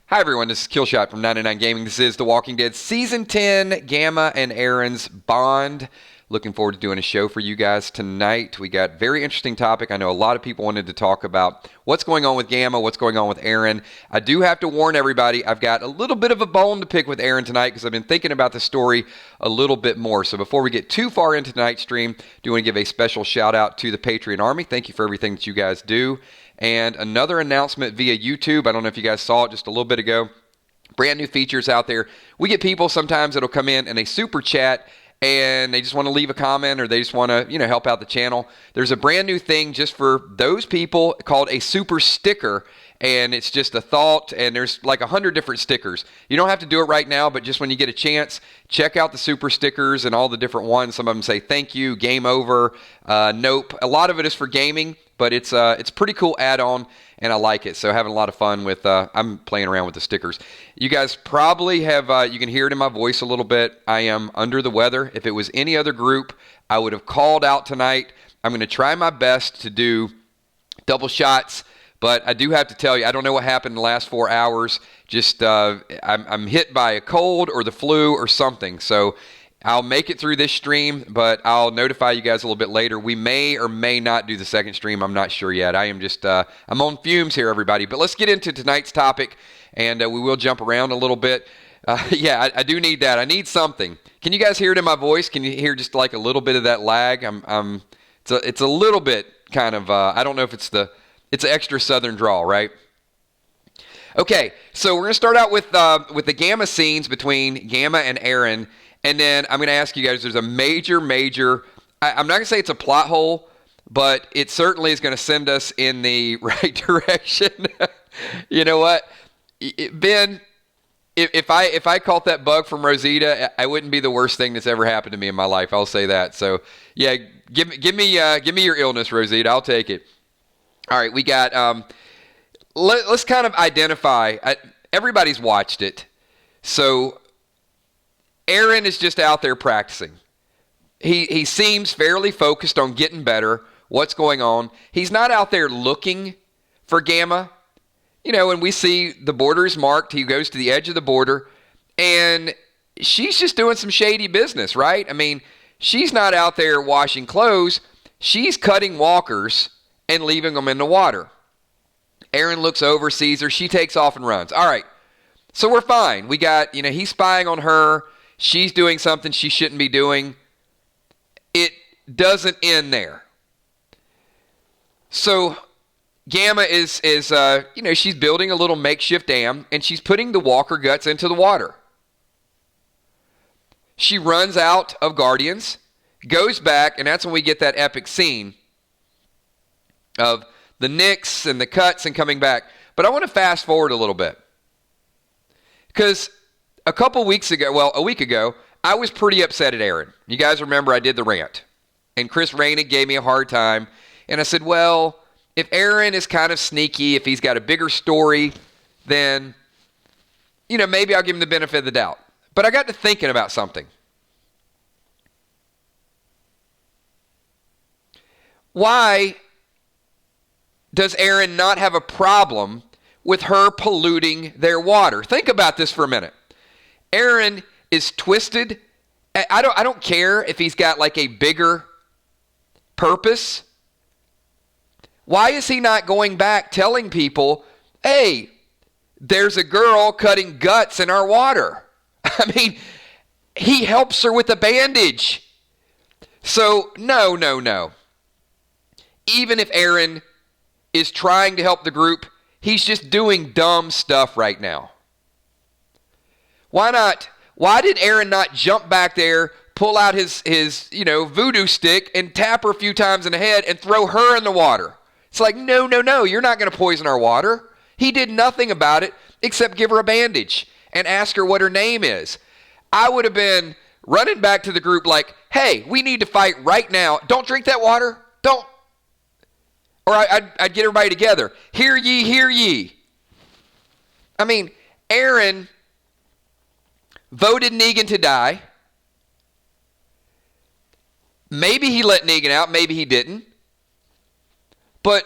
Hi everyone, this is Killshot from 99 Gaming. This is The Walking Dead Season 10, Gamma and Aaron's Bond. Looking forward to doing a show for you guys tonight. We got a very interesting topic. I know a lot of people wanted to talk about what's going on with Gamma, what's going on with Aaron. I do have to warn everybody, I've got a little bit of a bone to pick with Aaron tonight because I've been thinking about the story a little bit more. So before we get too far into tonight's stream, I do want to give a special shout out to the Patreon Army. Thank you for everything that you guys do. And another announcement via YouTube. I don't know if you guys saw it just a little bit ago. Brand new features out there. We get people sometimes that'll come in and they super chat and they just want to leave a comment or they just want to, help out the channel. There's a brand new thing just for those people called a super sticker. And it's just a thought, and there's like 100 different stickers. You don't have to do it right now, but just when you get a chance, check out the super stickers and all the different ones. Some of them say thank you, game over, nope. A lot of it is for gaming, but it's pretty cool add-on, and I like it. So having a lot of fun with, I'm playing around with the stickers. You guys probably have, you can hear it in my voice a little bit. I am under the weather. If it was any other group, I would have called out tonight. I'm going to try my best to do double shots. But I do have to tell you, I don't know what happened in the last 4 hours. Just I'm hit by a cold or the flu or something. So I'll make it through this stream, but I'll notify you guys a little bit later. We may or may not do the second stream. I'm not sure yet. I am just I'm on fumes here, everybody. But let's get into tonight's topic, and we will jump around a little bit. I do need that. I need something. Can you guys hear it in my voice? Can you hear just like a little bit of that lag? It's a little bit kind of. I don't know if it's an extra southern drawl, right? Okay, so we're going to start out with the Gamma scenes between Gamma and Aaron, and then I'm going to ask you guys, there's a major, I'm not going to say it's a plot hole, but it certainly is going to send us in the right direction. You know what? Ben, if I caught that bug from Rosita, I wouldn't be the worst thing that's ever happened to me in my life. I'll say that. So, yeah, give me your illness, Rosita. I'll take it. All right, we got, let's kind of identify, everybody's watched it. So Aaron is just out there practicing. He seems fairly focused on getting better, what's going on. He's not out there looking for Gamma. When we see the border is marked, he goes to the edge of the border, and she's just doing some shady business, right? I mean, she's not out there washing clothes. She's cutting walkers and leaving them in the water. Aaron looks over, sees her. She takes off and runs. All right, so we're fine. We got, he's spying on her. She's doing something she shouldn't be doing. It doesn't end there. So Gamma is she's building a little makeshift dam, and she's putting the walker guts into the water. She runs out of Guardians, goes back, and that's when we get that epic scene of the nicks and the cuts and coming back. But I want to fast forward a little bit. Because a week ago, I was pretty upset at Aaron. You guys remember I did the rant. And Chris Rainick gave me a hard time. And I said, well, if Aaron is kind of sneaky, if he's got a bigger story, then, maybe I'll give him the benefit of the doubt. But I got to thinking about something. Why does Aaron not have a problem with her polluting their water? Think about this for a minute. Aaron is twisted. I don't care if he's got like a bigger purpose. Why is he not going back telling people, hey, there's a girl cutting guts in our water? I mean, he helps her with a bandage. So, no. Even if Aaron is trying to help the group, he's just doing dumb stuff right now. Why not? Why did Aaron not jump back there, pull out his voodoo stick and tap her a few times in the head and throw her in the water? It's like, no, you're not going to poison our water. He did nothing about it except give her a bandage and ask her what her name is. I would have been running back to the group like, hey, we need to fight right now. Don't drink that water. Don't. Or I'd get everybody together. Hear ye, hear ye. I mean, Aaron voted Negan to die. Maybe he let Negan out. Maybe he didn't. But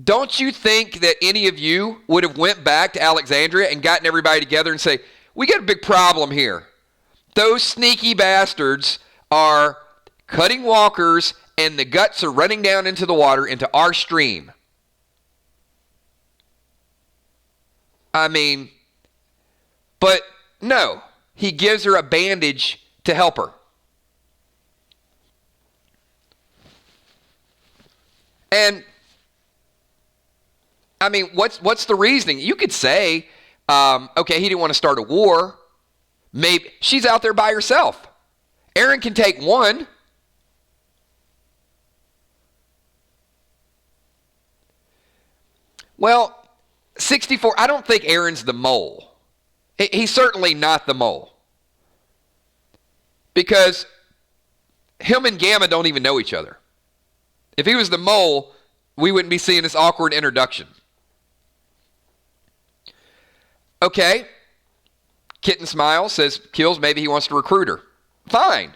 don't you think that any of you would have went back to Alexandria and gotten everybody together and say, we got a big problem here. Those sneaky bastards are cutting walkers and the guts are running down into the water into our stream. I mean, but no, he gives her a bandage to help her. And I mean, what's the reasoning? You could say, okay, he didn't want to start a war. Maybe she's out there by herself. Aaron can take one. Well, 64, I don't think Aaron's the mole. He's certainly not the mole. Because him and Gamma don't even know each other. If he was the mole, we wouldn't be seeing this awkward introduction. Okay. Kitten smiles, says, Kills, maybe he wants to recruit her. Fine.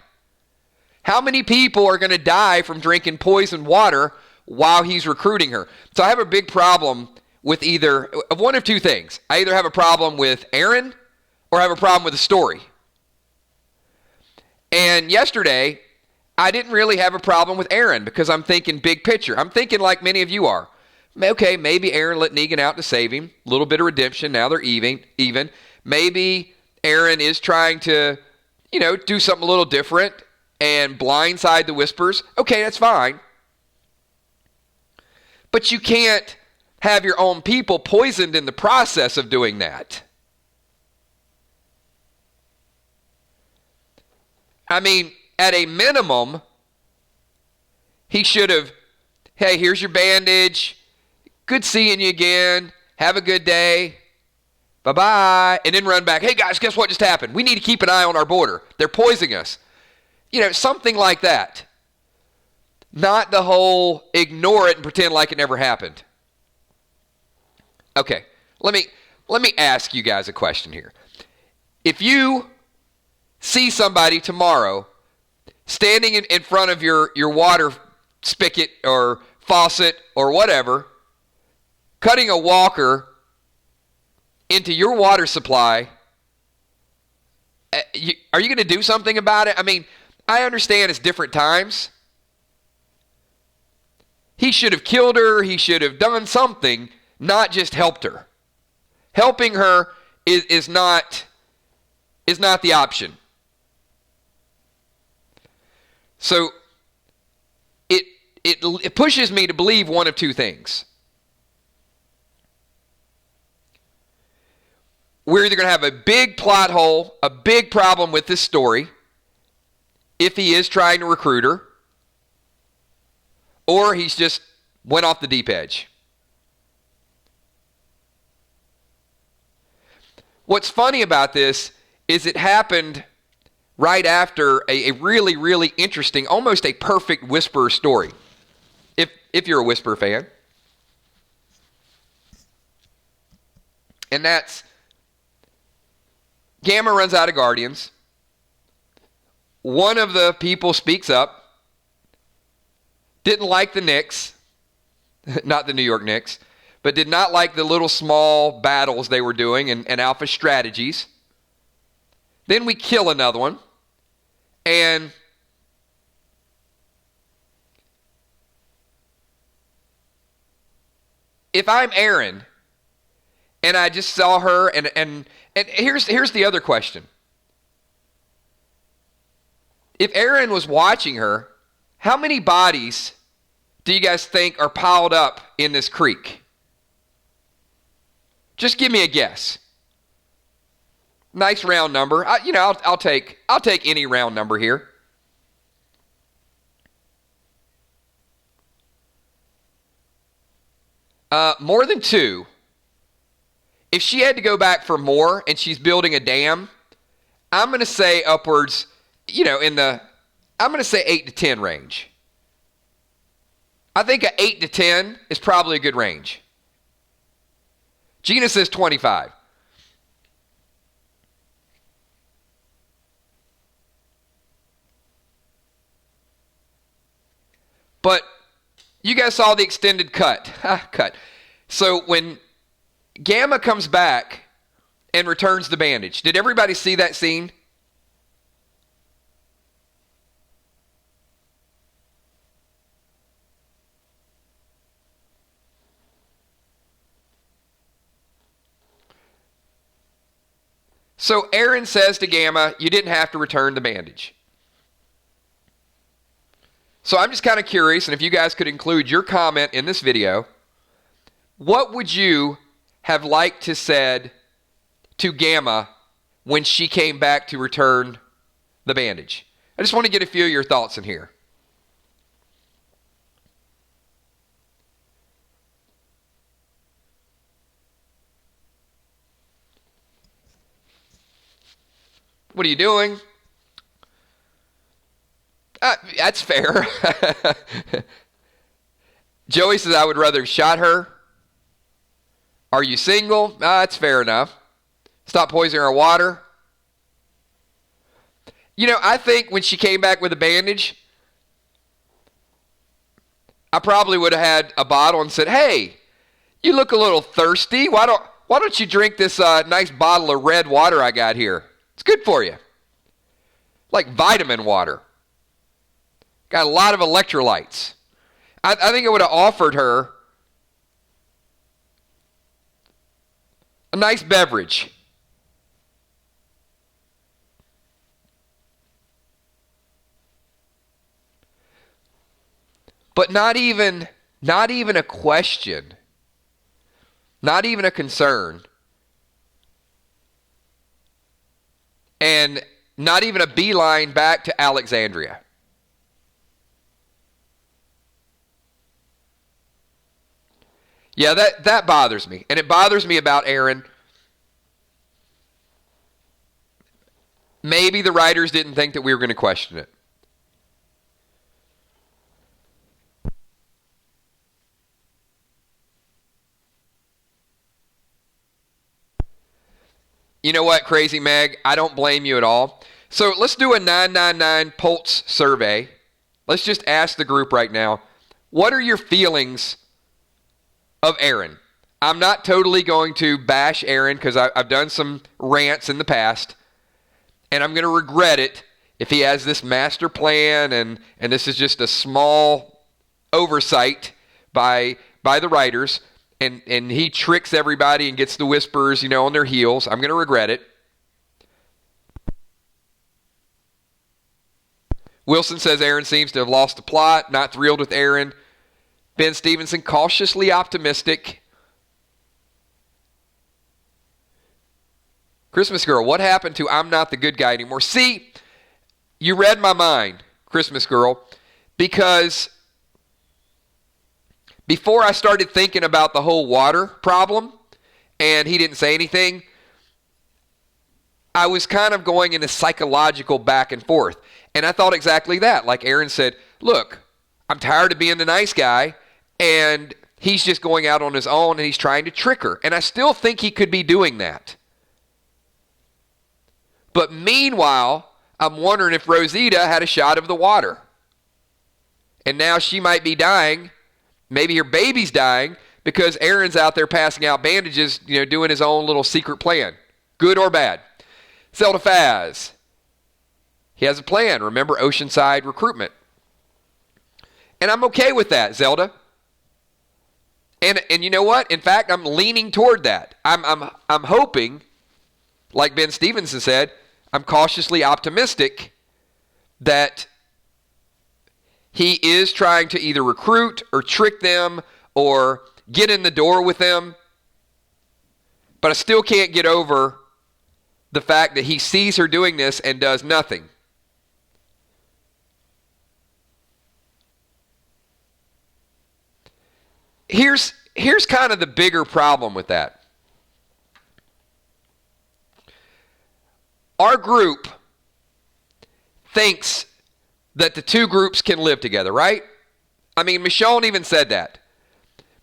How many people are going to die from drinking poisoned water while he's recruiting her? So I have a big problem with either of one of two things. I either have a problem with Aaron or I have a problem with the story. And yesterday, I didn't really have a problem with Aaron because I'm thinking big picture. I'm thinking like many of you are. Okay, maybe Aaron let Negan out to save him. A little bit of redemption. Now they're even. Maybe Aaron is trying to, do something a little different and blindside the Whispers. Okay, that's fine. But you can't have your own people poisoned in the process of doing that. I mean, at a minimum, he should have, hey, here's your bandage. Good seeing you again. Have a good day. Bye-bye. And then run back. Hey, guys, guess what just happened? We need to keep an eye on our border. They're poisoning us. Something like that. Not the whole ignore it and pretend like it never happened. Okay, let me ask you guys a question here. If you see somebody tomorrow standing in front of your water spigot or faucet or whatever, cutting a walker into your water supply, are you going to do something about it? I mean, I understand it's different times. He should have killed her. He should have done something, not just helped her. Helping her is not the option. So it pushes me to believe one of two things. We're either going to have a big plot hole, a big problem with this story, if he is trying to recruit her, or he's just went off the deep edge. What's funny about this is it happened right after a really, really interesting, almost a perfect Whisperer story, if you're a Whisperer fan. And that's Gamma runs out of Guardians. One of the people speaks up. Didn't like the Knicks, not the New York Knicks, but did not like the little small battles they were doing and Alpha strategies. Then we kill another one. And if I'm Aaron and I just saw her and here's the other question. If Aaron was watching her, how many bodies do you guys think are piled up in this creek? Just give me a guess. Nice round number. I'll take any round number here. More than 2. If she had to go back for more and she's building a dam, I'm going to say upwards, I'm going to say 8 to 10 range. I think an 8 to 10 is probably a good range. Gina says 25. But You guys saw the extended cut. Cut. So when Gamma comes back and returns the bandage, did everybody see that scene? So Aaron says to Gamma, you didn't have to return the bandage. So I'm just kind of curious, and if you guys could include your comment in this video, what would you have liked to said to Gamma when she came back to return the bandage? I just want to get a few of your thoughts in here. What are you doing? That's fair. Joey says, I would rather have shot her. Are you single? That's fair enough. Stop poisoning our water. You know, I think when she came back with a bandage, I probably would have had a bottle and said, hey, you look a little thirsty. Why don't you drink this nice bottle of red water I got here? It's good for you. Like vitamin water. Got a lot of electrolytes. I think I would have offered her a nice beverage. But not even a question. Not even a concern. And not even a beeline back to Alexandria. Yeah, that bothers me. And it bothers me about Aaron. Maybe the writers didn't think that we were going to question it. You know what, Crazy Meg? I don't blame you at all. So let's do a 999 Pulse survey. Let's just ask the group right now, what are your feelings of Aaron? I'm not totally going to bash Aaron because I've done some rants in the past, and I'm going to regret it if he has this master plan and this is just a small oversight by the writers. And he tricks everybody and gets the whispers, on their heels. I'm going to regret it. Wilson says Aaron seems to have lost the plot. Not thrilled with Aaron. Ben Stevenson, cautiously optimistic. Christmas Girl, what happened to I'm not the good guy anymore? See, you read my mind, Christmas Girl, because before I started thinking about the whole water problem, and he didn't say anything, I was kind of going in a psychological back and forth. And I thought exactly that. Like Aaron said, look, I'm tired of being the nice guy, and he's just going out on his own, and he's trying to trick her. And I still think he could be doing that. But meanwhile, I'm wondering if Rosita had a shot of the water. And now she might be dying. Maybe her baby's dying because Aaron's out there passing out bandages, doing his own little secret plan. Good or bad. Zelda Faz. He has a plan. Remember Oceanside recruitment. And I'm okay with that, Zelda. And you know what? In fact, I'm leaning toward that. I'm hoping, like Ben Stevenson said, I'm cautiously optimistic that he is trying to either recruit or trick them or get in the door with them. But I still can't get over the fact that he sees her doing this and does nothing. Here's kind of the bigger problem with that. Our group thinks that the two groups can live together, right? I mean, Michonne even said that.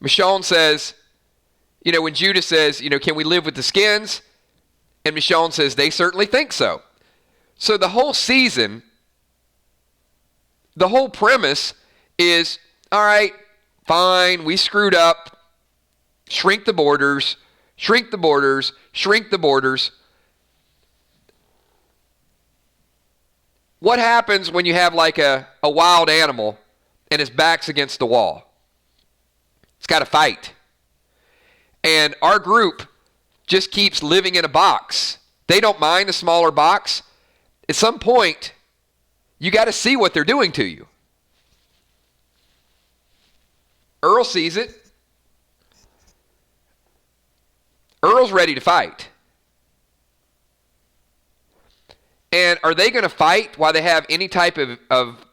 Michonne says, when Judah says, can we live with the skins? And Michonne says, they certainly think so. So the whole season, the whole premise is, all right, Fine, we screwed up. Shrink the borders, shrink the borders, shrink the borders. What happens when you have like a wild animal and its back's against the wall? It's got to fight. And our group just keeps living in a box. They don't mind a smaller box. At some point, you got to see what they're doing to you. Earl sees it. Earl's ready to fight. And are they going to fight while they have any type of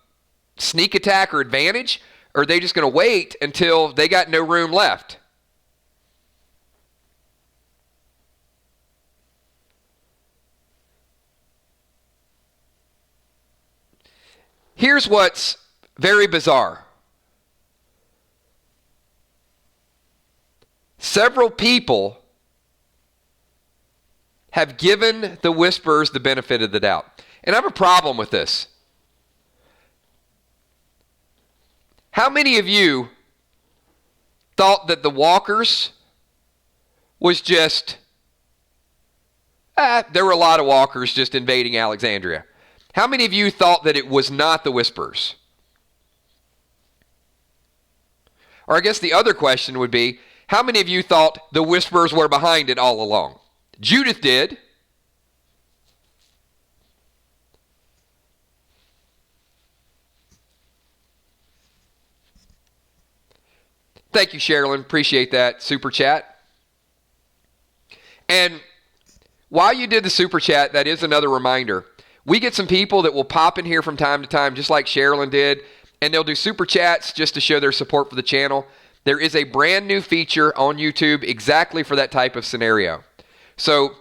sneak attack or advantage? Or are they just going to wait until they got no room left? Here's what's very bizarre. Several people have given the whispers the benefit of the doubt. And I have a problem with this. How many of you thought that the walkers was just, there were a lot of walkers just invading Alexandria? How many of you thought that it was not the whispers? Or I guess the other question would be, how many of you thought the whispers were behind it all along? Judith did. Thank you, Sherilyn. Appreciate that super chat. And while you did the super chat, that is another reminder. We get some people that will pop in here from time to time, just like Sherilyn did, and they'll do super chats just to show their support for the channel. There is a brand new feature on YouTube exactly for that type of scenario. So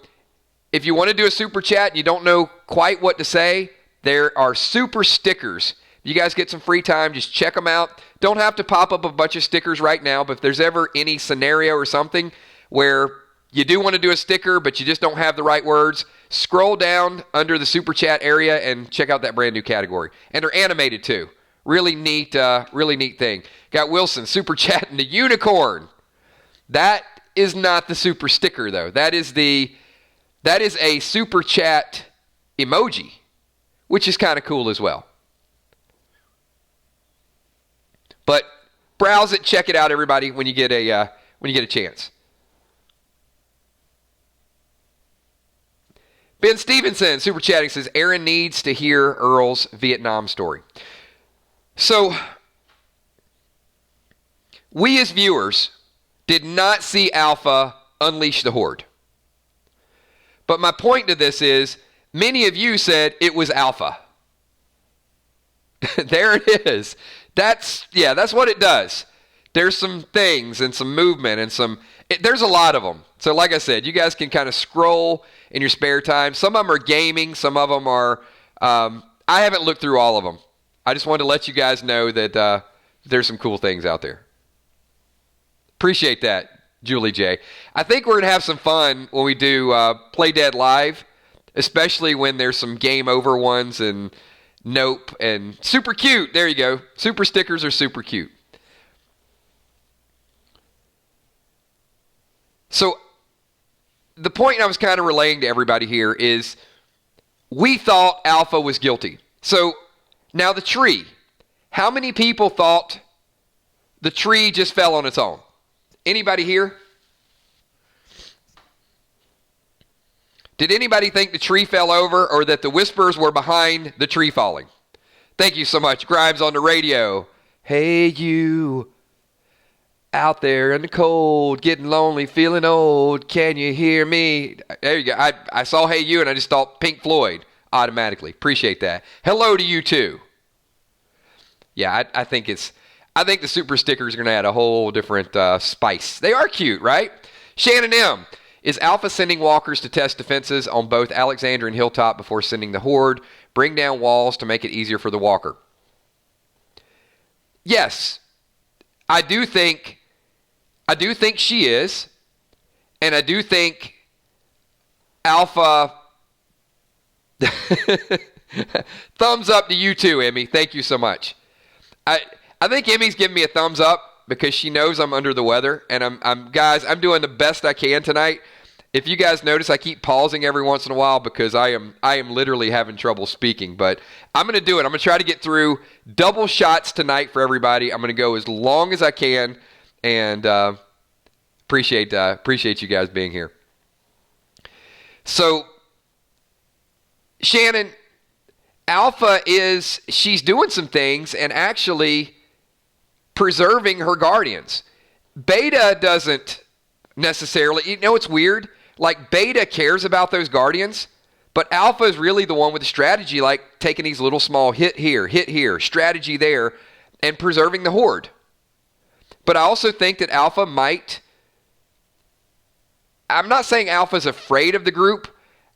if you want to do a super chat and you don't know quite what to say, there are super stickers. You guys get some free time, just check them out. Don't have to pop up a bunch of stickers right now, but if there's ever any scenario or something where you do want to do a sticker, but you just don't have the right words, scroll down under the super chat area and check out that brand new category. And they're animated too. Really neat thing. Got Wilson super chatting the unicorn. That is not the super sticker though. That is a super chat emoji, which is kind of cool as well. But browse it, check it out, everybody, when you get a chance. Ben Stevenson, super chatting, says, Aaron needs to hear Earl's Vietnam story. So, we as viewers did not see Alpha unleash the Horde. But my point to this is, many of you said it was Alpha. There it is. That's what it does. There's some things and some movement and there's a lot of them. So like I said, you guys can kind of scroll in your spare time. Some of them are gaming. Some of them are, I haven't looked through all of them. I just wanted to let you guys know that there's some cool things out there. Appreciate that, Julie J. I think we're going to have some fun when we do Play Dead Live, especially when there's some game over ones and nope and super cute. There you go. Super stickers are super cute. So the point I was kind of relaying to everybody here is we thought Alpha was guilty. So now the tree. How many people thought the tree just fell on its own? Anybody here? Did anybody think the tree fell over or that the whispers were behind the tree falling? Thank you so much. Grimes on the radio. Hey, you out there in the cold, getting lonely, feeling old. Can you hear me? There you go. I saw Hey You and I just thought Pink Floyd automatically. Appreciate that. Hello to you too. Yeah, I think the super stickers are going to add a whole different spice. They are cute, right? Shannon M. Is Alpha sending walkers to test defenses on both Alexandria and Hilltop before sending the Horde? Bring down walls to make it easier for the walker. Yes, I do think she is, and I do think Alpha. Thumbs up to you too, Emmy. Thank you so much. I think Emmy's giving me a thumbs up because she knows I'm under the weather, and I'm doing the best I can tonight. If you guys notice, I keep pausing every once in a while because I am literally having trouble speaking, but I'm going to do it. I'm going to try to get through double shots tonight for everybody. I'm going to go as long as I can, and appreciate you guys being here. So, Shannon, Alpha she's doing some things and actually preserving her guardians. Beta doesn't necessarily, it's weird. Like, Beta cares about those guardians, but Alpha is really the one with the strategy, like taking these little small hit here, strategy there, and preserving the horde. But I also think that Alpha I'm not saying Alpha's afraid of the group.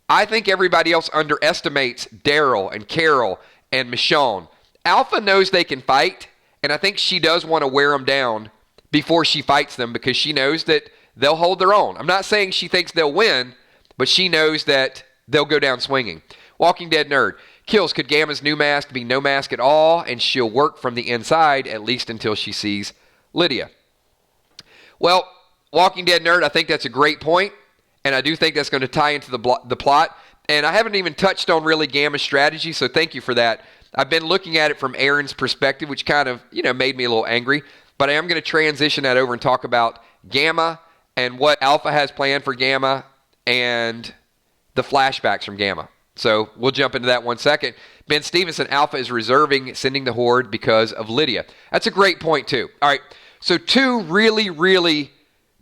I think everybody else underestimates Daryl and Carol and Michonne. Alpha knows they can fight, and I think she does want to wear them down before she fights them because she knows that they'll hold their own. I'm not saying she thinks they'll win, but she knows that they'll go down swinging. Walking Dead Nerd. Kills, could Gamma's new mask be no mask at all, and she'll work from the inside, at least until she sees Lydia? Well, Walking Dead Nerd, I think that's a great point, and I do think that's going to tie into the plot. And I haven't even touched on really Gamma's strategy, so thank you for that. I've been looking at it from Aaron's perspective, which kind of, made me a little angry. But I am going to transition that over and talk about Gamma and what Alpha has planned for Gamma and the flashbacks from Gamma. So we'll jump into that 1 second. Ben Stevenson, Alpha is reserving sending the horde because of Lydia. That's a great point, too. All right, so 2 really, really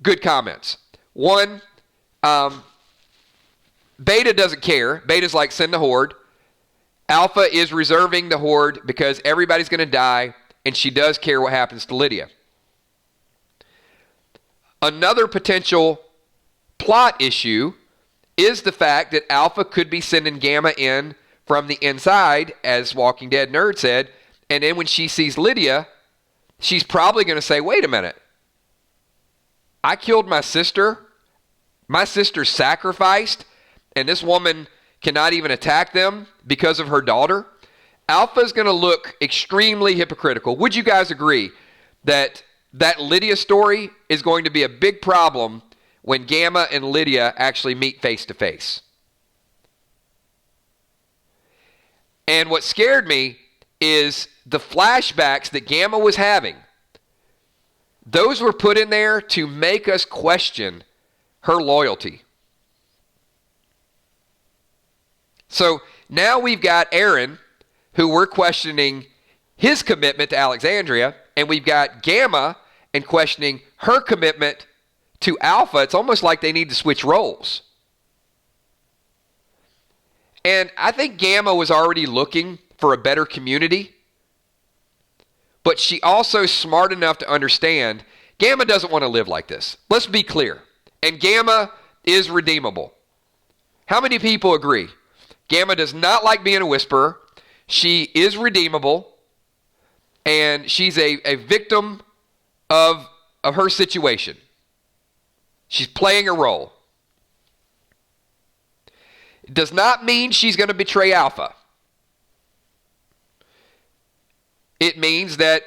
good comments. One, Beta doesn't care. Beta's like, send the horde. Alpha is reserving the horde because everybody's going to die, and she does care what happens to Lydia. Another potential plot issue is the fact that Alpha could be sending Gamma in from the inside, as Walking Dead Nerd said, and then when she sees Lydia, she's probably going to say, wait a minute, I killed my sister sacrificed, and this woman cannot even attack them because of her daughter. Alpha's going to look extremely hypocritical. Would you guys agree that Lydia story is going to be a big problem when Gamma and Lydia actually meet face to face? And what scared me is the flashbacks that Gamma was having. Those were put in there to make us question her loyalty. So now we've got Aaron, who we're questioning his commitment to Alexandria, and we've got Gamma and questioning her commitment to Alpha. It's almost like they need to switch roles. And I think Gamma was already looking for a better community, but she also smart enough to understand Gamma doesn't want to live like this. Let's be clear. And Gamma is redeemable. How many people agree? Gamma does not like being a whisperer. She is redeemable, and she's a victim of her situation. She's playing a role. It does not mean she's going to betray Alpha. It means that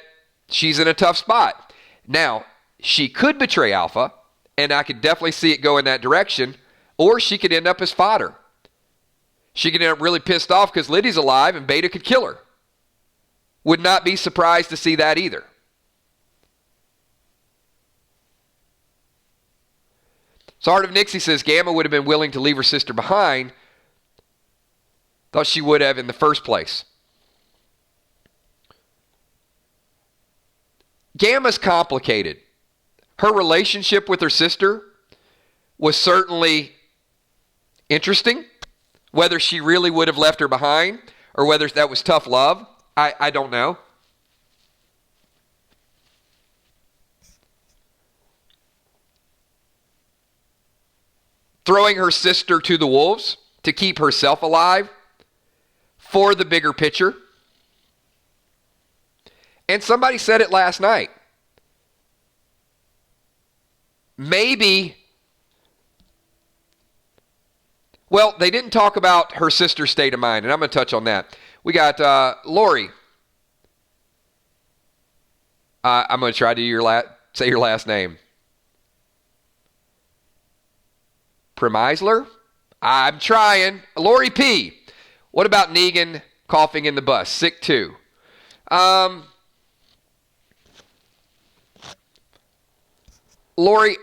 she's in a tough spot. Now, she could betray Alpha, and I could definitely see it go in that direction, or she could end up as fodder. She could end up really pissed off because Lydia's alive and Beta could kill her. Would not be surprised to see that either. So Heart of Nixie says Gamma would have been willing to leave her sister behind. Thought she would have in the first place. Gamma's complicated. Her relationship with her sister was certainly interesting. Whether she really would have left her behind or whether that was tough love, I don't know. Throwing her sister to the wolves to keep herself alive for the bigger picture. And somebody said it last night. Maybe, well, they didn't talk about her sister's state of mind, and I'm going to touch on that. We got Lori. I'm going to try to do your Say your last name. Premisler? I'm trying. Lori P. What about Negan coughing in the bus? Sick too. Lori,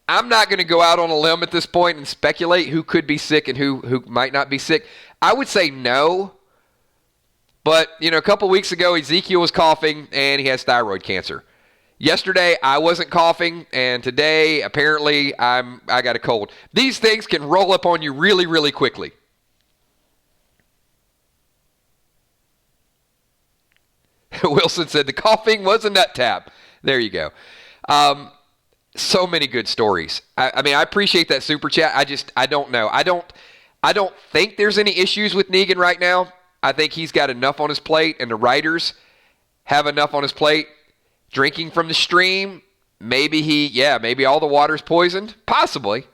I'm not going to go out on a limb at this point and speculate who could be sick and who might not be sick. I would say no. But, a couple weeks ago, Ezekiel was coughing and he has thyroid cancer. Yesterday, I wasn't coughing, and today, apparently, I got a cold. These things can roll up on you really, really quickly. Wilson said the coughing was a nut tap. There you go. So many good stories. I appreciate that super chat. I don't know. I don't think there's any issues with Negan right now. I think he's got enough on his plate, and the writers have enough on his plate. Drinking from the stream, maybe all the water's poisoned. Possibly.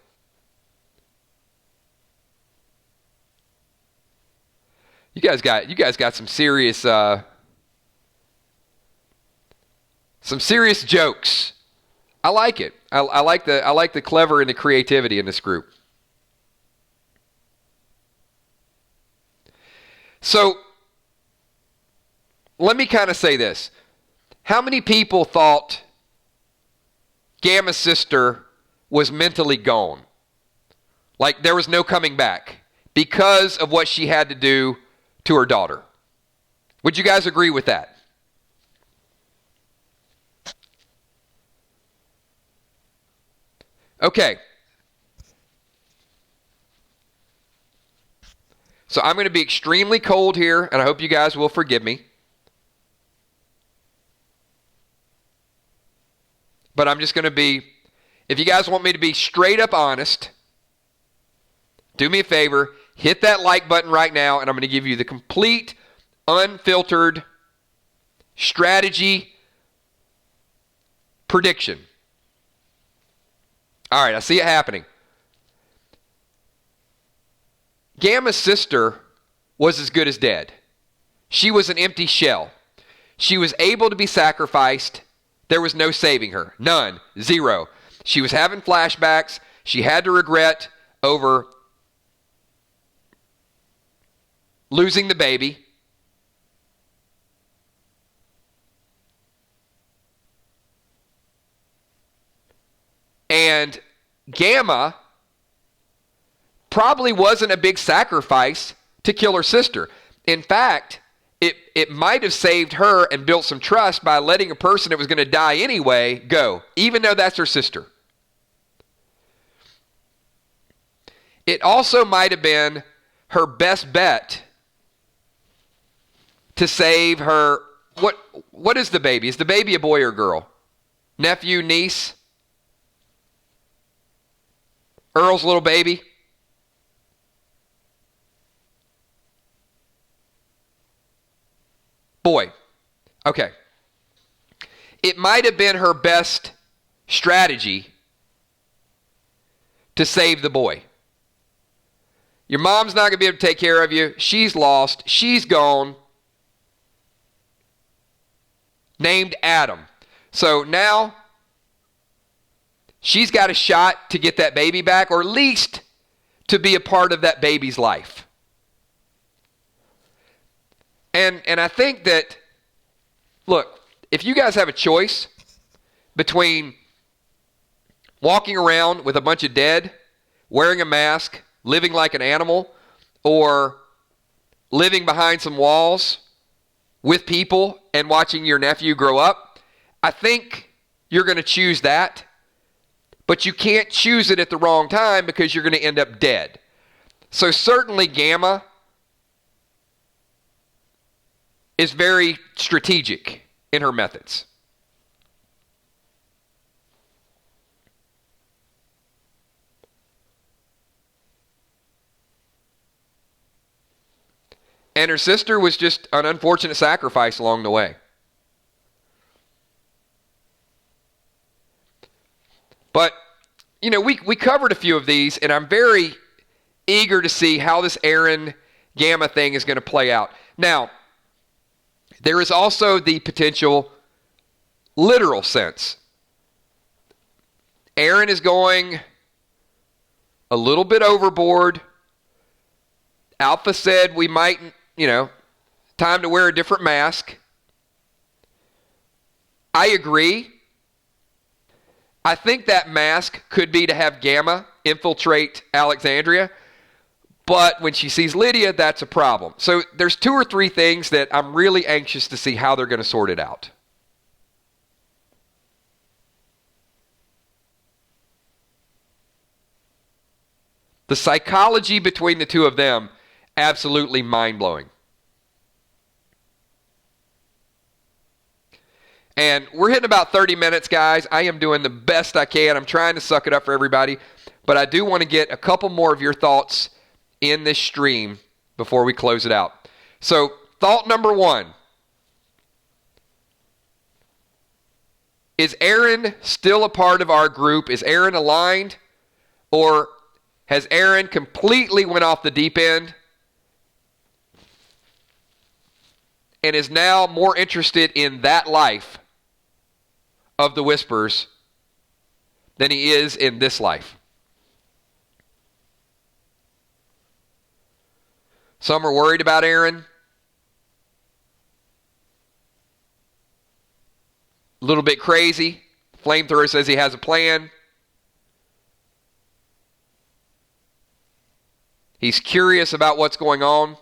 You guys got some serious jokes. I like it. I like the clever and the creativity in this group. So let me kind of say this. How many people thought Gamma's sister was mentally gone? Like there was no coming back because of what she had to do to her daughter. Would you guys agree with that? Okay. So I'm going to be extremely cold here, and I hope you guys will forgive me. But I'm just going to be, if you guys want me to be straight up honest, do me a favor, hit that like button right now, and I'm going to give you the complete, unfiltered strategy prediction. All right, I see it happening. Gamma's sister was as good as dead. She was an empty shell. She was able to be sacrificed. There was no saving her. None. Zero. She was having flashbacks. She had to regret over losing the baby. And Gamma probably wasn't a big sacrifice to kill her sister. In fact, it might have saved her and built some trust by letting a person that was going to die anyway go, even though that's her sister. It also might have been her best bet to save her. What is the baby? Is the baby a boy or a girl? Nephew, niece? Earl's little baby? Boy. Okay. It might have been her best strategy to save the boy. Your mom's not going to be able to take care of you. She's lost. She's gone. Named Adam. So now she's got a shot to get that baby back, or at least to be a part of that baby's life. And I think that, look, if you guys have a choice between walking around with a bunch of dead, wearing a mask, living like an animal, or living behind some walls with people and watching your nephew grow up, I think you're going to choose that. But you can't choose it at the wrong time because you're going to end up dead. So certainly Gamma is very strategic in her methods. And her sister was just an unfortunate sacrifice along the way. But, we covered a few of these, and I'm very eager to see how this Aaron Gamma thing is going to play out. Now, there is also the potential literal sense. Aaron is going a little bit overboard. Alpha said we might, time to wear a different mask. I agree. I think that mask could be to have Gamma infiltrate Alexandria. But when she sees Lydia, that's a problem. So there's 2 or 3 things that I'm really anxious to see how they're going to sort it out. The psychology between the 2 of them, absolutely mind-blowing. And we're hitting about 30 minutes, guys. I am doing the best I can. I'm trying to suck it up for everybody. But I do want to get a couple more of your thoughts in this stream before we close it out. So, thought number 1. Is Aaron still a part of our group? Is Aaron aligned? Or has Aaron completely went off the deep end and is now more interested in that life of the Whispers than he is in this life? Some are worried about Aaron. A little bit crazy. Flamethrower says he has a plan. He's curious about what's going on.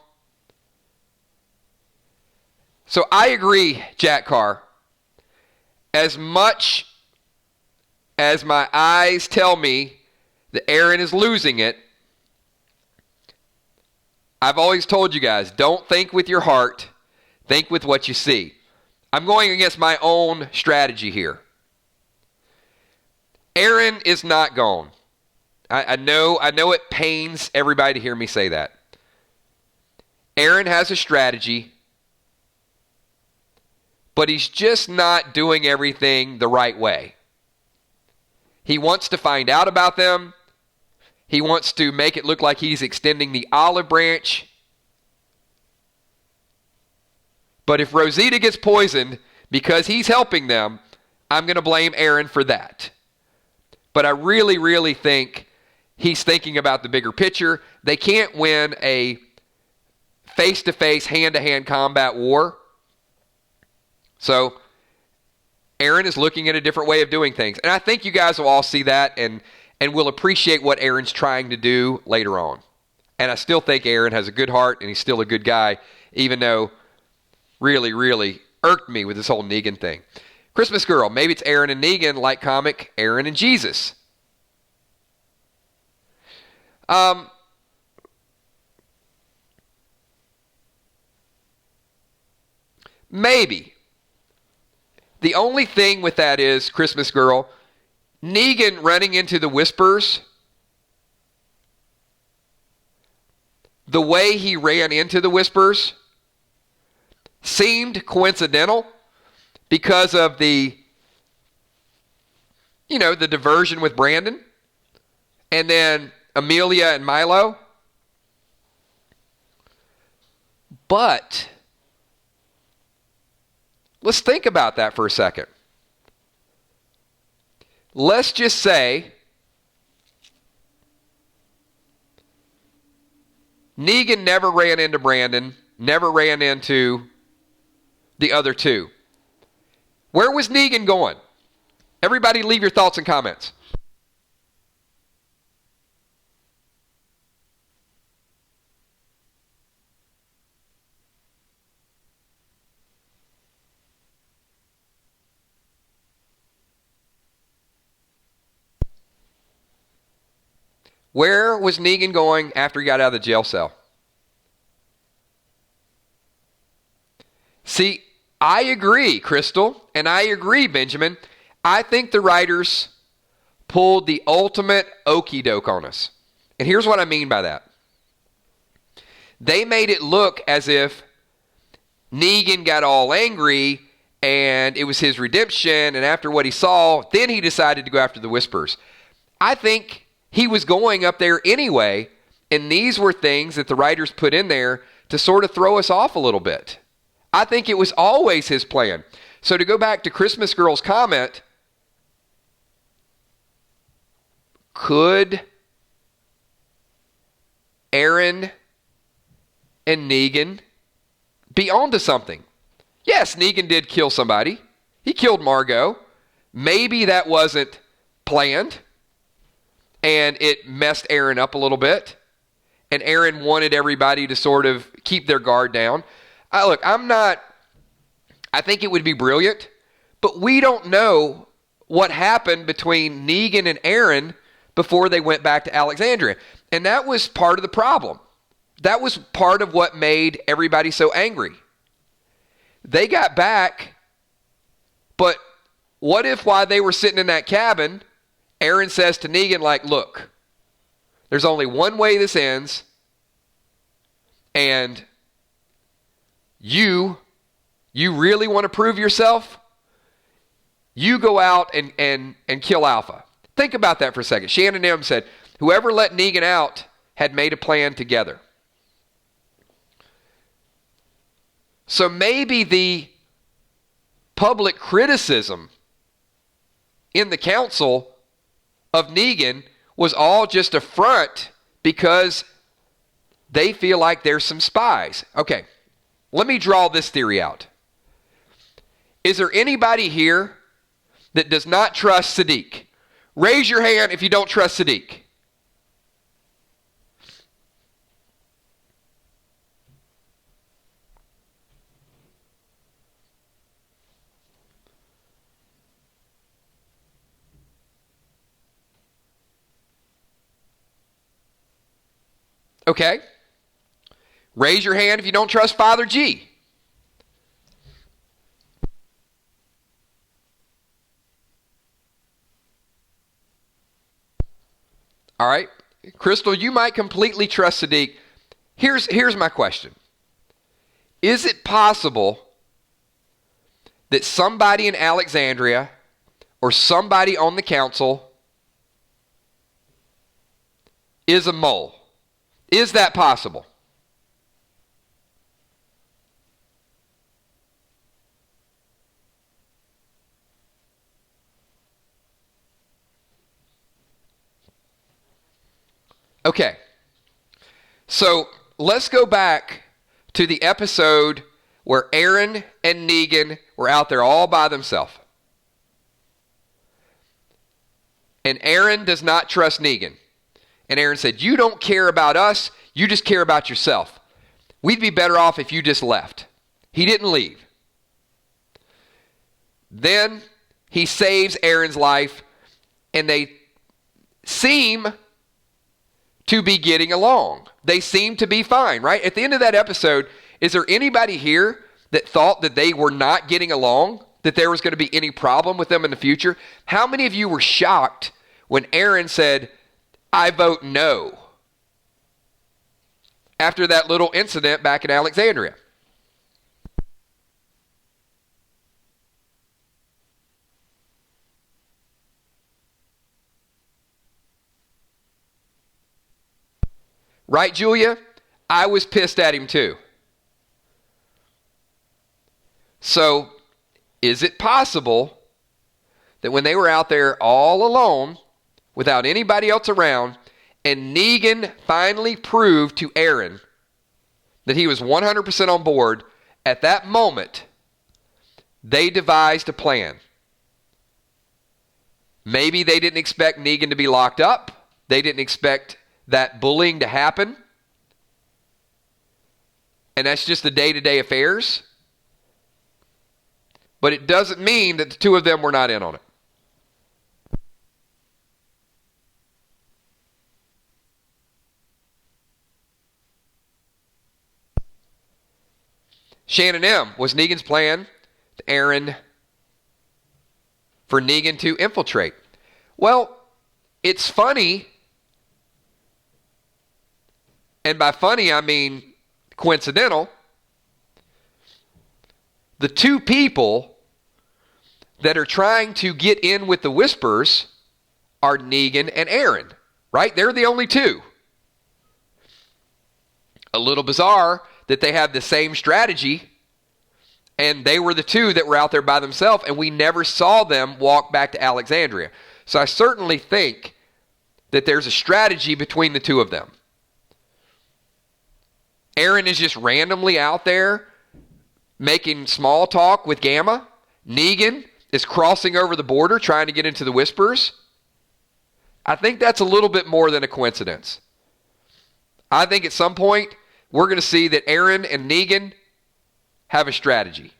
So I agree, Jack Carr. As much as my eyes tell me that Aaron is losing it, I've always told you guys, don't think with your heart, think with what you see. I'm going against my own strategy here. Aaron is not gone. I know it pains everybody to hear me say that. Aaron has a strategy, but he's just not doing everything the right way. He wants to find out about them. He wants to make it look like he's extending the olive branch. But if Rosita gets poisoned because he's helping them, I'm going to blame Aaron for that. But I really, really think he's thinking about the bigger picture. They can't win a face-to-face, hand-to-hand combat war. So Aaron is looking at a different way of doing things. And I think you guys will all see that and will appreciate what Aaron's trying to do later on. And I still think Aaron has a good heart and he's still a good guy, even though really, really irked me with this whole Negan thing. Christmas Girl, maybe it's Aaron and Negan, like comic Aaron and Jesus. Maybe. The only thing with that is, Christmas Girl, Negan running into the Whispers, the way he ran into the Whispers seemed coincidental because of the diversion with Brandon and then Amelia and Milo. But let's think about that for a second. Let's just say Negan never ran into Brandon, never ran into the other 2. Where was Negan going? Everybody leave your thoughts and comments. Where was Negan going after he got out of the jail cell? See, I agree, Crystal, and I agree, Benjamin. I think the writers pulled the ultimate okie doke on us. And here's what I mean by that. They made it look as if Negan got all angry and it was his redemption, and after what he saw, then he decided to go after the Whispers. I think he was going up there anyway, and these were things that the writers put in there to sort of throw us off a little bit. I think it was always his plan. So to go back to Christmas Girl's comment, could Aaron and Negan be onto something? Yes, Negan did kill somebody. He killed Margot. Maybe that wasn't planned, and it messed Aaron up a little bit, and Aaron wanted everybody to sort of keep their guard down. Look, I think it would be brilliant, but we don't know what happened between Negan and Aaron before they went back to Alexandria. And that was part of the problem. That was part of what made everybody so angry. They got back, but what if while they were sitting in that cabin, Aaron says to Negan, like, look, there's only one way this ends, and you really want to prove yourself? You go out and kill Alpha. Think about that for a second. Shannon M. said, whoever let Negan out had made a plan together. So maybe the public criticism in the council of Negan was all just a front because they feel like there's some spies. Okay, let me draw this theory out. Is there anybody here that does not trust Sadiq? Raise your hand if you don't trust Sadiq. Okay. Raise your hand if you don't trust Father G. All right. Crystal, you might completely trust Sadiq. Here's my question. Is it possible that somebody in Alexandria or somebody on the council is a mole? Is that possible? Okay, so let's go back to the episode where Aaron and Negan were out there all by themselves. And Aaron does not trust Negan. And Aaron said, you don't care about us, you just care about yourself. We'd be better off if you just left. He didn't leave. Then he saves Aaron's life, and they seem to be getting along. They seem to be fine, right? At the end of that episode, is there anybody here that thought that they were not getting along, that there was going to be any problem with them in the future? How many of you were shocked when Aaron said, I vote no, after that little incident back in Alexandria? Right, Julia? I was pissed at him too. So, is it possible that when they were out there all alone, without anybody else around, and Negan finally proved to Aaron that he was 100% on board, at that moment, they devised a plan? Maybe they didn't expect Negan to be locked up. They didn't expect that bullying to happen. And that's just the day-to-day affairs. But it doesn't mean that the two of them were not in on it. Shannon M. Was Negan's plan to Aaron for Negan to infiltrate? Well, it's funny. And by funny, I mean coincidental. The two people that are trying to get in with the Whispers are Negan and Aaron, right? They're the only two. A little bizarre that they have the same strategy And they were the two that were out there by themselves, and we never saw them walk back to Alexandria. So I certainly think that there's a strategy between the two of them. Aaron is just randomly out there making small talk with Gamma. Negan is crossing over the border trying to get into the Whispers. I think that's a little bit more than a coincidence. I think at some point we're going to see that Aaron and Negan have a strategy.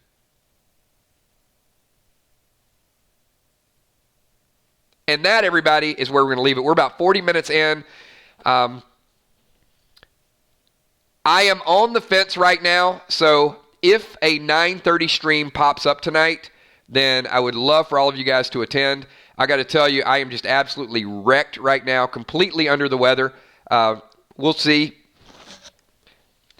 And that, everybody, is where we're going to leave it. We're about 40 minutes in. I am on the fence right now, so if a 9:30 stream pops up tonight, then I would love for all of you guys to attend. I got to tell you, I am just absolutely wrecked right now, completely under the weather. We'll see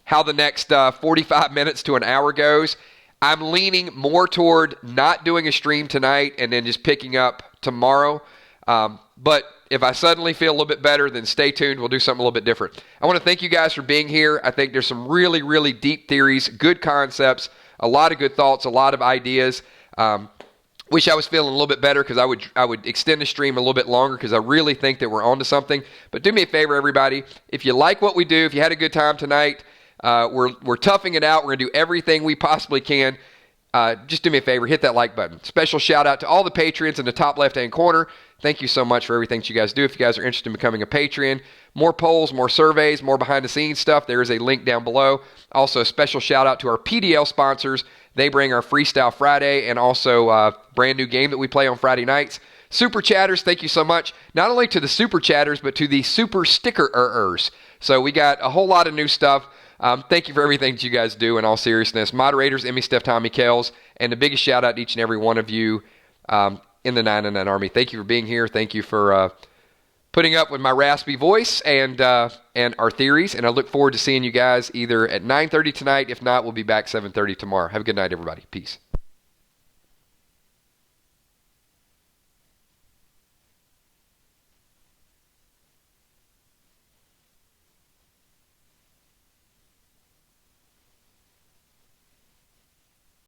how the next 45 minutes to an hour goes. I'm leaning more toward not doing a stream tonight and then just picking up tomorrow. But if I suddenly feel a little bit better, then stay tuned. We'll do something a little bit different. I want to thank you guys for being here. I think there's some really, really deep theories, good concepts, a lot of good thoughts, a lot of ideas. Wish I was feeling a little bit better because I would extend the stream a little bit longer because I really think that we're onto something. But do me a favor, everybody. If you like what we do, if you had a good time tonight, we're toughing it out. We're going to do everything we possibly can. Just do me a favor, hit that like button. Special shout out to all the Patreons in the top left-hand corner. Thank you so much for everything that you guys do. If you guys are interested in becoming a Patreon, more polls, more surveys, more behind-the-scenes stuff, there is a link down below. Also, a special shout out to our PDL sponsors. They bring our Freestyle Friday and also a brand new game that we play on Friday nights. Super Chatters, thank you so much. Not only to the Super Chatters, but to the Super Sticker-ers. So we got a whole lot of new stuff. Thank you for everything that you guys do in all seriousness. Moderators, Emmy, Steph, Tommy, Kels, and the biggest shout out to each and every one of you in the 999 Army. Thank you for being here. Thank you for putting up with my raspy voice and our theories. And I look forward to seeing you guys either at 9:30 tonight. If not, we'll be back 7:30 tomorrow. Have a good night, everybody. Peace.